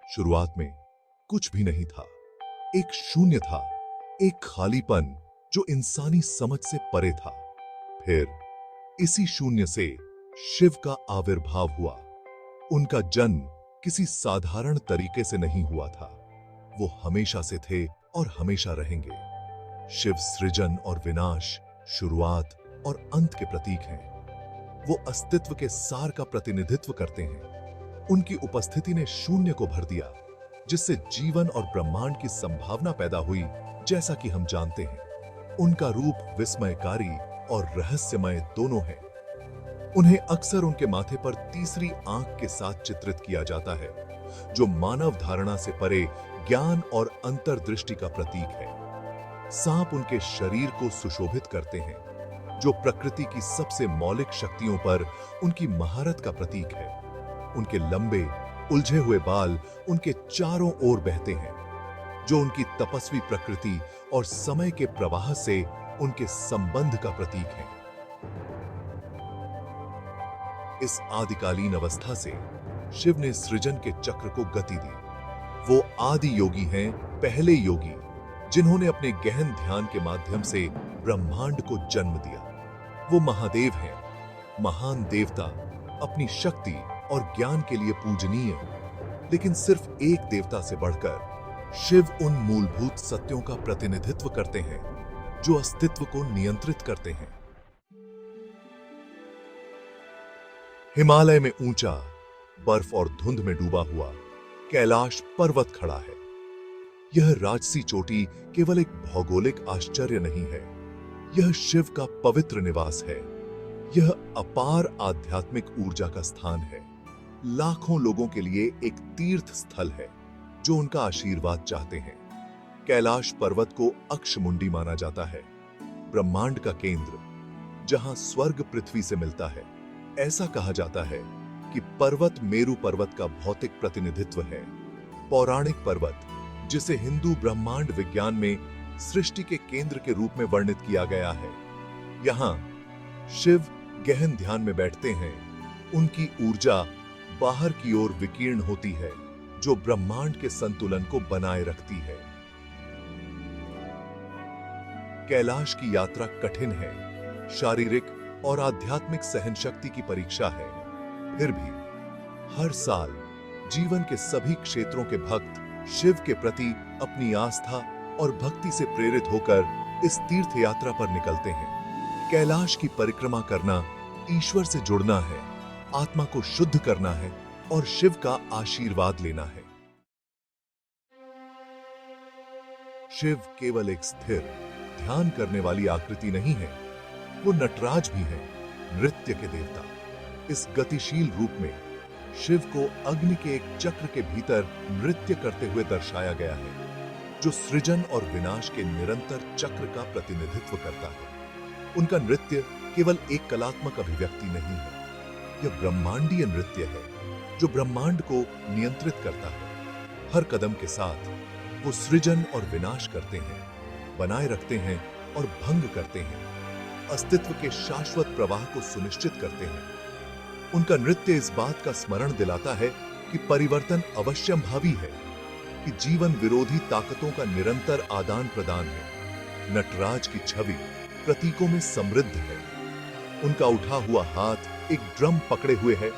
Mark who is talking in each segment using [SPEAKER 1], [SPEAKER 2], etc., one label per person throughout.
[SPEAKER 1] शुरुआत में कुछ भी नहीं था। एक शून्य था, एक खालीपन जो इंसानी समझ से परे था। फिर इसी शून्य से शिव का आविर्भाव हुआ। उनका जन्म किसी साधारण तरीके से नहीं हुआ था। वो हमेशा से थे और हमेशा रहेंगे। शिव सृजन और विनाश, शुरुआत और अंत के प्रतीक हैं। वो अस्तित्व के सार का प्रतिनिधित्व करते हैं। उनकी उपस्थिति ने शून्य को भर दिया, जिससे जीवन और ब्रह्मांड की संभावना पैदा हुई, जैसा कि हम जानते हैं। उनका रूप विस्मयकारी और रहस्यमय दोनों है। उन्हें अक्सर उनके माथे पर तीसरी आंख के साथ चित्रित किया जाता है, जो मानव धारणा से परे ज्ञान और अंतर्दृष्टि का प्रतीक है। सांप उनके शरीर को सुशोभित करते हैं, जो प्रकृति की सबसे मौलिक शक्तियों पर उनकी महारत का प्रतीक है। उनके लंबे उलझे हुए बाल उनके चारों ओर बहते हैं, जो उनकी तपस्वी प्रकृति और समय के प्रवाह से उनके संबंध का प्रतीक है। इस आदिकालीन अवस्था से शिव ने सृजन के चक्र को गति दी। वो आदि योगी हैं, पहले योगी, जिन्होंने अपने गहन ध्यान के माध्यम से ब्रह्मांड को जन्म दिया। वो महादेव हैं, महान देवता, अपनी शक्ति और ज्ञान के लिए पूजनीय। लेकिन सिर्फ एक देवता से बढ़कर शिव उन मूलभूत सत्यों का प्रतिनिधित्व करते हैं जो अस्तित्व को नियंत्रित करते हैं। हिमालय में ऊंचा, बर्फ और धुंध में डूबा हुआ कैलाश पर्वत खड़ा है। यह राजसी चोटी केवल एक भौगोलिक आश्चर्य नहीं है, यह शिव का पवित्र निवास है। यह अपार आध्यात्मिक ऊर्जा का स्थान है। लाखों लोगों के लिए एक तीर्थ स्थल है जो उनका आशीर्वाद चाहते हैं। कैलाश पर्वत को अक्षमुंडी माना जाता है, ब्रह्मांड का केंद्र, जहां स्वर्ग पृथ्वी से मिलता है। ऐसा कहा जाता है कि पर्वत मेरु पर्वत का भौतिक प्रतिनिधित्व है। पौराणिक पर्वत, जिसे हिंदू ब्रह्मांड विज्ञान में सृष्टि के केंद्र के रूप में वर्णित किया गया है। यहां शिव गहन ध्यान में बैठते हैं। उनकी ऊर्जा बाहर की ओर विकीर्ण होती है, जो ब्रह्मांड के संतुलन को बनाए रखती है। कैलाश की यात्रा कठिन है, शारीरिक और आध्यात्मिक सहनशक्ति की परीक्षा है। फिर भी हर साल जीवन के सभी क्षेत्रों के भक्त शिव के प्रति अपनी आस्था और भक्ति से प्रेरित होकर इस तीर्थ यात्रा पर निकलते हैं। कैलाश की परिक्रमा करना ईश्वर से जुड़ना है, आत्मा को शुद्ध करना है और शिव का आशीर्वाद लेना है। शिव केवल एक स्थिर, ध्यान करने वाली आकृति नहीं है, वो नटराज भी है, नृत्य के देवता। इस गतिशील रूप में शिव को अग्नि के एक चक्र के भीतर नृत्य करते हुए दर्शाया गया है, जो सृजन और विनाश के निरंतर चक्र का प्रतिनिधित्व करता है। उनका नृत्य केवल एक कलात्मक अभिव्यक्ति नहीं है, यह ब्रह्मांडीय नृत्य है जो ब्रह्मांड को नियंत्रित करता है। हर कदम के साथ वो सृजन और विनाश करते हैं, बनाए रखते हैं और भंग करते हैं, अस्तित्व के शाश्वत प्रवाह को सुनिश्चित करते हैं। उनका नृत्य इस बात का स्मरण दिलाता है कि परिवर्तन अवश्यंभावी है, कि जीवन विरोधी ताकतों का निरंतर आदान प्रदान है। नटराज की छवि प्रतीकों में समृद्ध है। उनका उठा हुआ हाथ एक ड्रम पकड़े हुए है,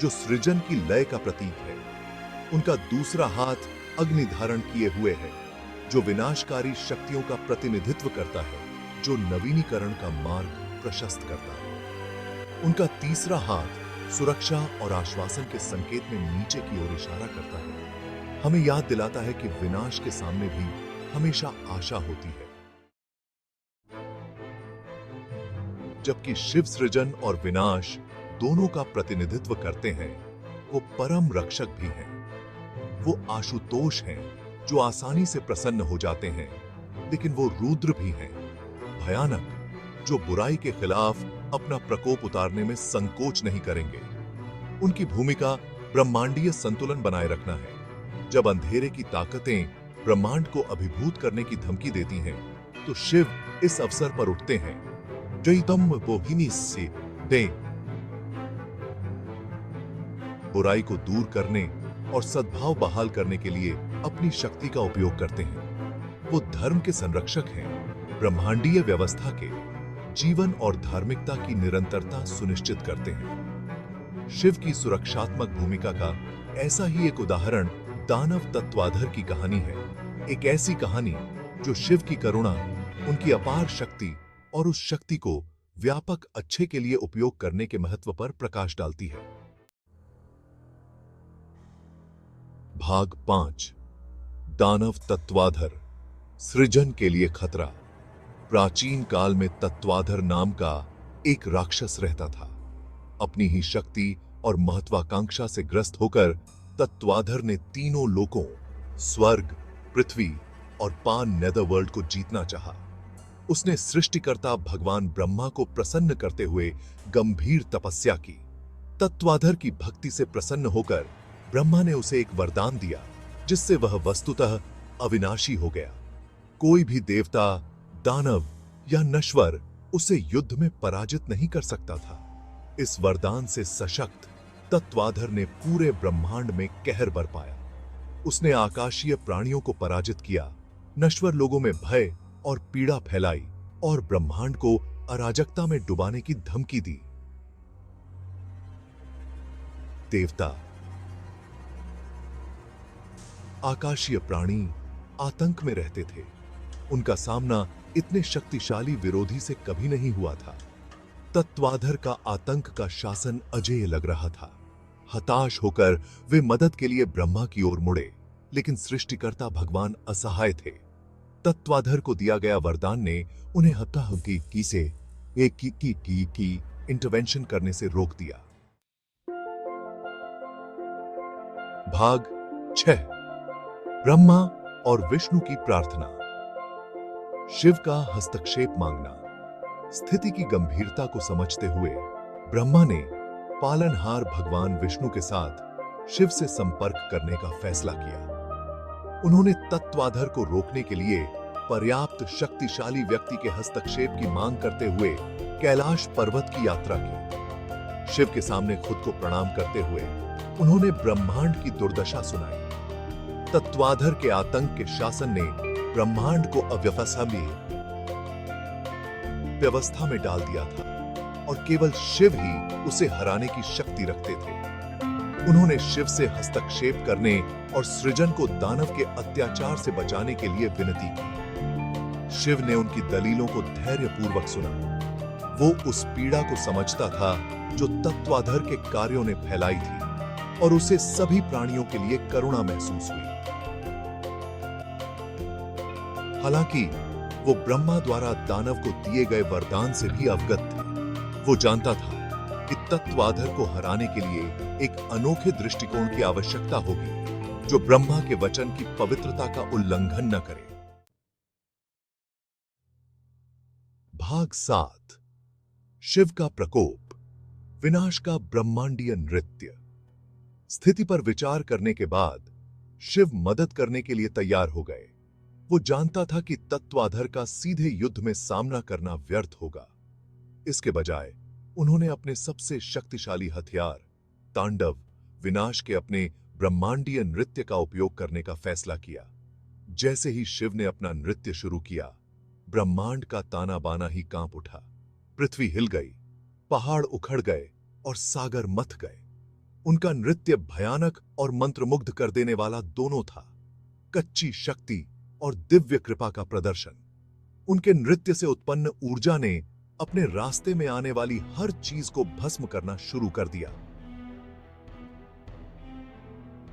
[SPEAKER 1] जो सृजन की लय का प्रतीक है। उनका दूसरा हाथ अग्नि धारण किए हुए है, जो विनाशकारी शक्तियों का प्रतिनिधित्व करता है, जो नवीनीकरण का मार्ग प्रशस्त करता है। उनका तीसरा हाथ सुरक्षा और आश्वासन के संकेत में नीचे की ओर इशारा करता है, हमें याद दिलाता है कि विनाश के सामने भी हमेशा आशा होती है। जबकि शिव सृजन और विनाश दोनों का प्रतिनिधित्व करते हैं, वो परम रक्षक भी हैं। वो आशुतोष हैं, जो आसानी से प्रसन्न हो जाते हैं, लेकिन वो रुद्र भी हैं, भयानक, जो बुराई के खिलाफ अपना प्रकोप उतारने में संकोच नहीं करेंगे। उनकी भूमिका ब्रह्मांडीय संतुलन बनाए रखना है। जब अंधेरे की ताकतें ब्रह्मांड को अभिभूत करने की धमकी देती हैं, तो शिव इस अवसर पर उठते हैं। जयतम बोहिनी दे, बुराई को दूर करने और सद्भाव बहाल करने के लिए अपनी शक्ति का उपयोग करते हैं। वो धर्म के संरक्षक हैं, ब्रह्मांडीय व्यवस्था के जीवन और धार्मिकता की निरंतरता सुनिश्चित करते हैं। शिव की सुरक्षात्मक भूमिका का ऐसा ही एक उदाहरण दानव तत्वाधर की कहानी है। एक ऐसी कहानी जो शिव की करुणा, उनकी अपार शक्ति और उस शक्ति को व्यापक अच्छे के लिए उपयोग करने के महत्व पर प्रकाश डालती है। भाग 5, दानव तत्वाधर, सृजन के लिए खतरा। प्राचीन काल में तत्वाधर नाम का एक राक्षस रहता था। अपनी ही शक्ति और महत्वाकांक्षा से ग्रस्त होकर तत्वाधर ने तीनों लोकों, स्वर्ग, पृथ्वी और पान नेदरवर्ल्ड को जीतना चाहा। उसने सृष्टिकर्ता भगवान ब्रह्मा को प्रसन्न करते हुए गंभीर तपस्या की। तत्वाधर की भक्ति से प्रसन्न होकर ब्रह्मा ने उसे एक वरदान दिया, जिससे वह वस्तुतः अविनाशी हो गया। कोई भी देवता, दानव या नश्वर उसे युद्ध में पराजित नहीं कर सकता था। इस वरदान से सशक्त तत्वाधर ने पूरे ब्रह्मांड में कहर बरपाया। उसने आकाशीय प्राणियों को पराजित किया, नश्वर लोगों में भय और पीड़ा फैलाई और ब्रह्मांड को अराजकता में डुबाने की धमकी दी। देवता, आकाशीय प्राणी आतंक में रहते थे। उनका सामना इतने शक्तिशाली विरोधी से कभी नहीं हुआ था। तत्वाधर का आतंक का शासन अजेय लग रहा था। हताश होकर वे मदद के लिए ब्रह्मा की ओर मुड़े, लेकिन सृष्टिकर्ता भगवान असहाय थे। तत्वाधर को दिया गया वरदान ने उन्हें हताहती से इंटरवेंशन करने से रोक दिया। भाग 6, ब्रह्मा और विष्णु की प्रार्थना। शिव का हस्तक्षेप मांगना। स्थिति की गंभीरता को समझते हुए ब्रह्मा ने पालनहार भगवान विष्णु के साथ शिव से संपर्क करने का फैसला किया। उन्होंने तत्वाधर को रोकने के लिए पर्याप्त शक्तिशाली व्यक्ति के हस्तक्षेप की मांग करते हुए कैलाश पर्वत की यात्रा की। शिव के सामने खुद को प्रणाम करते हुए उन्होंने ब्रह्मांड की दुर्दशा सुनाई। तत्वाधर के आतंक के शासन ने ब्रह्मांड को व्यवस्था में डाल दिया था और केवल शिव ही उसे हराने की शक्ति रखते थे। उन्होंने शिव से हस्तक्षेप करने और सृजन को दानव के अत्याचार से बचाने के लिए विनती की। शिव ने उनकी दलीलों को धैर्यपूर्वक सुना। वो उस पीड़ा को समझता था जो तत्वाधर के कार्यों ने फैलाई थी और उसे सभी प्राणियों के लिए करुणा महसूस हुई। हालांकि वो ब्रह्मा द्वारा दानव को दिए गए वरदान से भी अवगत थे। वो जानता था कि तत्वाधर को हराने के लिए एक अनोखे दृष्टिकोण की आवश्यकता होगी, जो ब्रह्मा के वचन की पवित्रता का उल्लंघन न करे। भाग 7, शिव का प्रकोप, विनाश का ब्रह्मांडीय नृत्य। स्थिति पर विचार करने के बाद शिव मदद करने के लिए तैयार हो गए। वो जानता था कि तत्वाधर का सीधे युद्ध में सामना करना व्यर्थ होगा। इसके बजाय उन्होंने अपने सबसे शक्तिशाली हथियार तांडव, विनाश के अपने ब्रह्मांडीय नृत्य का उपयोग करने का फैसला किया। जैसे ही शिव ने अपना नृत्य शुरू किया, ब्रह्मांड का ताना बाना ही कांप उठा। पृथ्वी हिल गई, पहाड़ उखड़ गए और सागर मथ गए। उनका नृत्य भयानक और मंत्रमुग्ध कर देने वाला दोनों था। कच्ची शक्ति और दिव्य कृपा का प्रदर्शन। उनके नृत्य से उत्पन्न ऊर्जा ने अपने रास्ते में आने वाली हर चीज को भस्म करना शुरू कर दिया,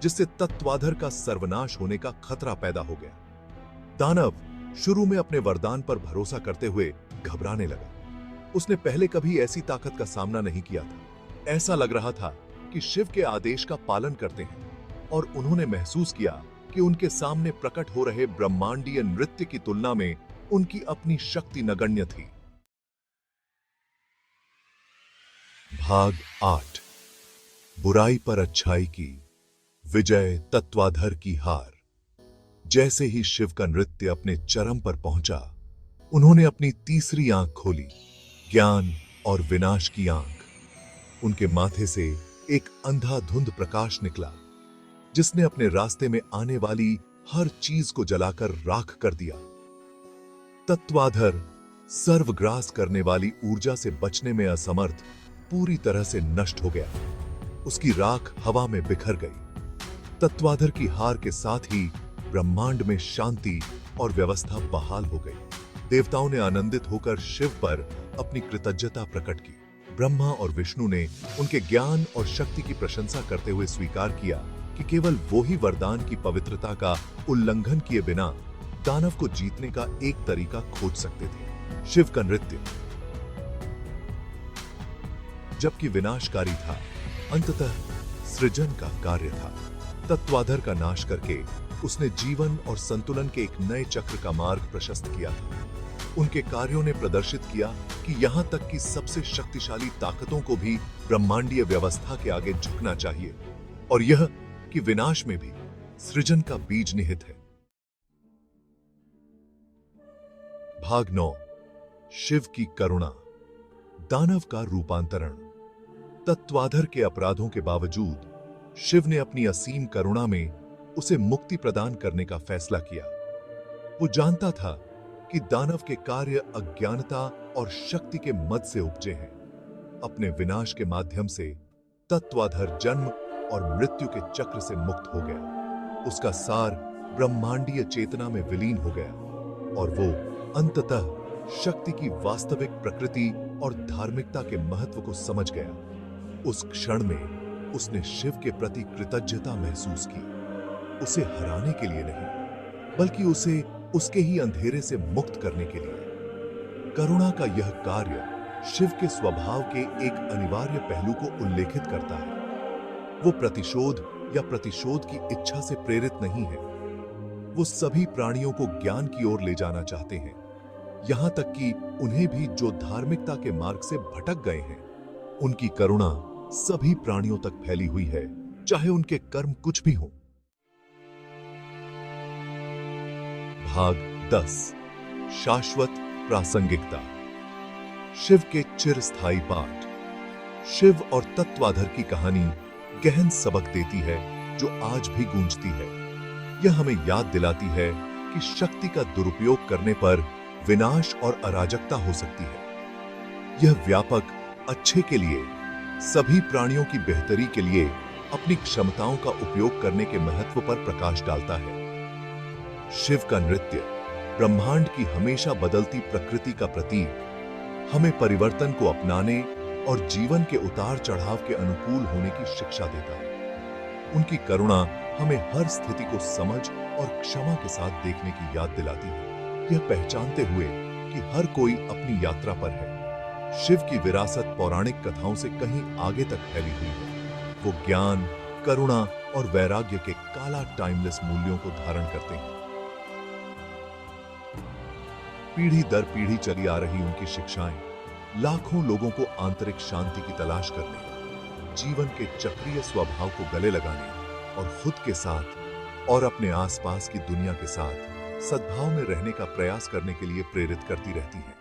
[SPEAKER 1] जिससे तत्वाधर का सर्वनाश होने का खतरा पैदा हो गया। दानव शुरू में अपने वरदान पर भरोसा करते हुए घबराने लगा। उसने पहले कभी ऐसी ताकत का सामना नहीं किया था। ऐसा लग रहा था कि शिव के आदेश का पालन करते हैं, और उन्होंने महसूस किया कि उनके सामने प्रकट हो रहे ब्रह्मांडीय नृत्य की तुलना में उनकी अपनी शक्ति नगण्य थी। भाग 8, बुराई पर अच्छाई की विजय, तत्वाधर की हार। जैसे ही शिव का नृत्य अपने चरम पर पहुंचा, उन्होंने अपनी तीसरी आंख खोली, ज्ञान और विनाश की आंख। उनके माथे से एक अंधाधुंध प्रकाश निकला। जिसने अपने रास्ते में आने वाली हर चीज को जलाकर राख कर दिया। तत्वाधर सर्वग्रास करने वाली ऊर्जा से बचने में असमर्थ पूरी तरह से नष्ट हो गया। उसकी राख हवा में बिखर गई। तत्वाधर की हार के साथ ही ब्रह्मांड में शांति और व्यवस्था बहाल हो गई। देवताओं ने आनंदित होकर शिव पर अपनी कृतज्ञता प्रकट की। ब्रह्मा और विष्णु ने उनके ज्ञान और शक्ति की प्रशंसा करते हुए स्वीकार किया कि केवल वो ही वरदान की पवित्रता का उल्लंघन किए बिना दानव को जीतने का एक तरीका खोज सकते थे, शिव का नृत्य। जबकि विनाशकारी था, अंततः सृजन का कार्य था। तत्वाधर का नाश करके उसने जीवन और संतुलन के एक नए चक्र का मार्ग प्रशस्त किया था। उनके कार्यों ने प्रदर्शित किया कि यहां तक कि सबसे शक्तिशाली ताकतों को भी ब्रह्मांडीय व्यवस्था के आगे झुकना चाहिए, और यह कि विनाश में भी सृजन का बीज निहित है। भाग 9, शिव की करुणा। दानव का रूपांतरण। तत्वाधर के अपराधों के बावजूद शिव ने अपनी असीम करुणा में उसे मुक्ति प्रदान करने का फैसला किया। वो जानता था कि दानव के कार्य अज्ञानता और शक्ति के मद से उपजे हैं। अपने विनाश के माध्यम से तत्वाधर जन्म और मृत्यु के चक्र से मुक्त हो गया। उसका सार ब्रह्मांडीय चेतना में विलीन हो गया और वो अंततः शक्ति की वास्तविक प्रकृति और धार्मिकता के महत्व को समझ गया। उस क्षण में उसने शिव के प्रति कृतज्ञता महसूस की, उसे हराने के लिए नहीं, बल्कि उसे उसके ही अंधेरे से मुक्त करने के लिए। करुणा का यह कार्य शिव के स्वभाव के एक अनिवार्य पहलू को उल्लेखित करता है। वो प्रतिशोध या प्रतिशोध की इच्छा से प्रेरित नहीं है। वो सभी प्राणियों को ज्ञान की ओर ले जाना चाहते हैं, यहां तक कि उन्हें भी जो धार्मिकता के मार्ग से भटक गए हैं। उनकी करुणा सभी प्राणियों तक फैली हुई है, चाहे उनके कर्म कुछ भी हों। भाग 10, शाश्वत प्रासंगिकता। शिव के चिरस्थायी पाठ। शिव और तत्वाधर की कहानी गहन सबक देती है जो आज भी गूंजती है। यह हमें याद दिलाती है कि शक्ति का दुरुपयोग करने पर विनाश और अराजकता हो सकती है। यह व्यापक अच्छे के लिए, सभी प्राणियों की बेहतरी के लिए अपनी क्षमताओं का उपयोग करने के महत्व पर प्रकाश डालता है। शिव का नृत्य ब्रह्मांड की हमेशा बदलती प्रकृति का प्रतीक हमें परिवर्तन को अपनाने और जीवन के उतार चढ़ाव के अनुकूल होने की शिक्षा देता है। उनकी करुणा हमें हर स्थिति को समझ और क्षमा के साथ देखने की याद दिलाती है, यह पहचानते हुए कि हर कोई अपनी यात्रा पर है। शिव की विरासत पौराणिक कथाओं से कहीं आगे तक फैली हुई है। वो ज्ञान, करुणा और वैराग्य के काला टाइमलेस मूल्यों को धारण करते हैं। पीढ़ी दर पीढ़ी चली आ रही उनकी शिक्षाएं लाखों लोगों को आंतरिक शांति की तलाश करने, जीवन के चक्रीय स्वभाव को गले लगाने और खुद के साथ और अपने आसपास की दुनिया के साथ सद्भाव में रहने का प्रयास करने के लिए प्रेरित करती रहती हैं।